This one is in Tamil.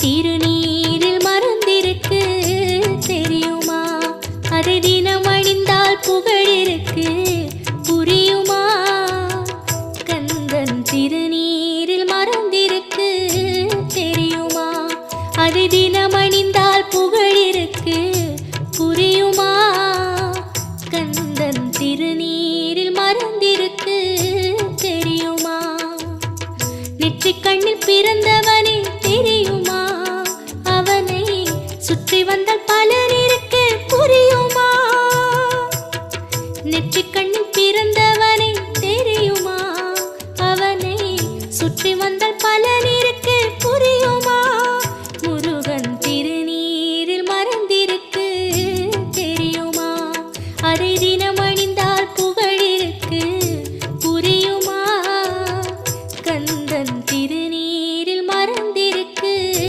திருநீரில் மறந்திருக்கு தெரியுமா? அதை தினம் அணிந்தால் புகழிருக்கு புரியுமா? கந்தன் திருநீரில் மறந்திருக்கு தெரியுமா? அதை தினம் அணிந்தால் புகழிருக்கு புரியுமா? கந்தன் திருநீரில் மறந்திருக்கு தெரியுமா? நெற்றிக் கண்ணில் பிறந்தவனே தெரியுமா? அவனை சுற்றி வந்தால் பல